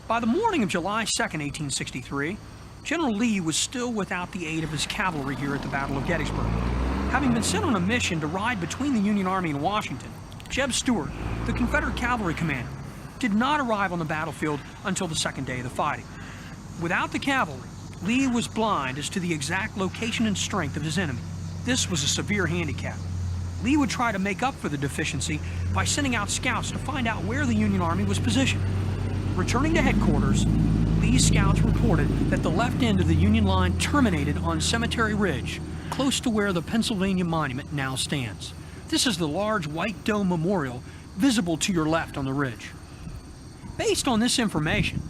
By the morning of July 2nd, 1863, General Lee was still without the aid of his cavalry here at the Battle of Gettysburg. Having been sent on a mission to ride between the Union Army and Washington, Jeb Stuart, the Confederate cavalry commander, did not arrive on the battlefield until the second day of the fighting. Without the cavalry, Lee was blind as to the exact location and strength of his enemy. This was a severe handicap. Lee would try to make up for the deficiency by sending out scouts to find out where the Union Army was positioned. Returning to headquarters, Lee's scouts reported that the left end of the Union line terminated on Cemetery Ridge, close to where the Pennsylvania Monument now stands. This is the large white dome memorial visible to your left on the ridge. Based on this information,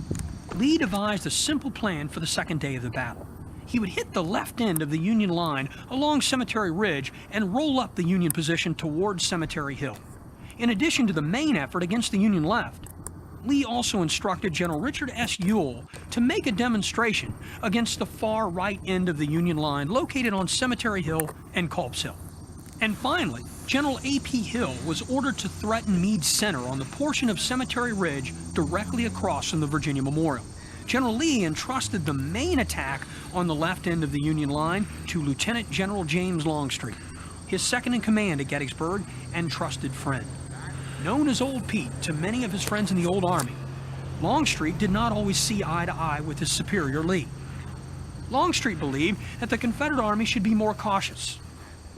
Lee devised a simple plan for the second day of the battle. He would hit the left end of the Union line along Cemetery Ridge and roll up the Union position towards Cemetery Hill. In addition to the main effort against the Union left, Lee also instructed General Richard S. Ewell to make a demonstration against the far right end of the Union line located on Cemetery Hill and Culp's Hill. And finally, General A.P. Hill was ordered to threaten Meade's center on the portion of Cemetery Ridge directly across from the Virginia Memorial. General Lee entrusted the main attack on the left end of the Union line to Lieutenant General James Longstreet, his second-in-command at Gettysburg and trusted friend. Known as Old Pete to many of his friends in the old army, Longstreet did not always see eye to eye with his superior Lee. Longstreet believed that the Confederate Army should be more cautious.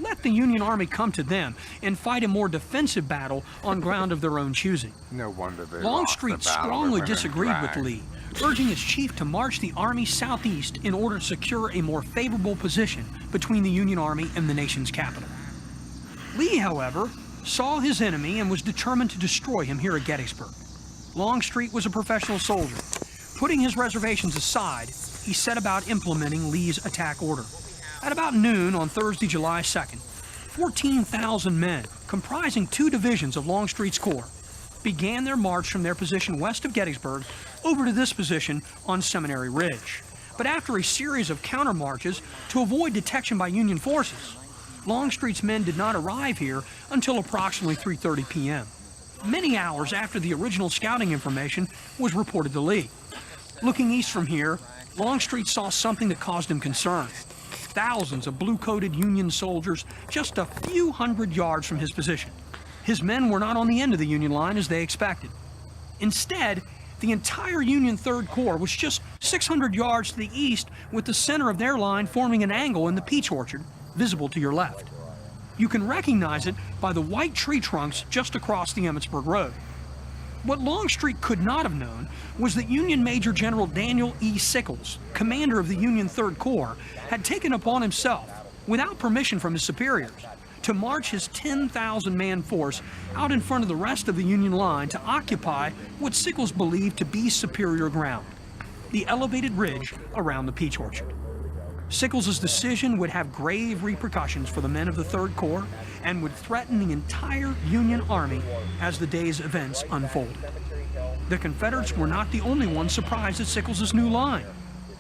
Let the Union Army come to them and fight a more defensive battle on ground of their own choosing. No wonder they Longstreet strongly disagreed with Lee, urging his chief to march the army southeast in order to secure a more favorable position between the Union Army and the nation's capital. Lee, however, saw his enemy and was determined to destroy him here at Gettysburg. Longstreet was a professional soldier. Putting his reservations aside, he set about implementing Lee's attack order. At about noon on Thursday, July 2nd, 14,000 men, comprising 2 divisions of Longstreet's corps, began their march from their position west of Gettysburg over to this position on Seminary Ridge. But after a series of counter-marches to avoid detection by Union forces, Longstreet's men did not arrive here until approximately 3:30 p.m., many hours after the original scouting information was reported to Lee. Looking east from here, Longstreet saw something that caused him concern. Thousands of blue-coated Union soldiers just a few hundred yards from his position. His men were not on the end of the Union line as they expected. Instead, the entire Union 3rd Corps was just 600 yards to the east, with the center of their line forming an angle in the peach orchard, visible to your left. You can recognize it by the white tree trunks just across the Emmitsburg Road. What Longstreet could not have known was that Union Major General Daniel E. Sickles, commander of the Union 3rd Corps, had taken upon himself, without permission from his superiors, to march his 10,000-man force out in front of the rest of the Union line to occupy what Sickles believed to be superior ground, the elevated ridge around the peach orchard. Sickles' decision would have grave repercussions for the men of the 3rd Corps and would threaten the entire Union Army as the day's events unfolded. The Confederates were not the only ones surprised at Sickles' new line.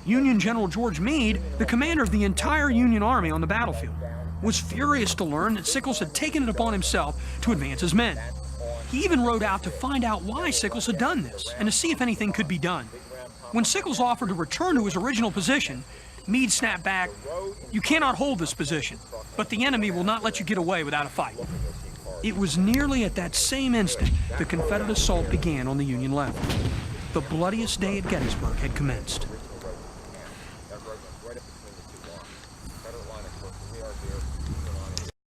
Union General George Meade, the commander of the entire Union Army on the battlefield, was furious to learn that Sickles had taken it upon himself to advance his men. He even rode out to find out why Sickles had done this and to see if anything could be done. When Sickles offered to return to his original position, Meade snapped back, "You cannot hold this position, but the enemy will not let you get away without a fight." It was nearly at that same instant the Confederate assault began on the Union left. The bloodiest day at Gettysburg had commenced. That road went right up between the 2 lines. Confederate line, of course, we are here.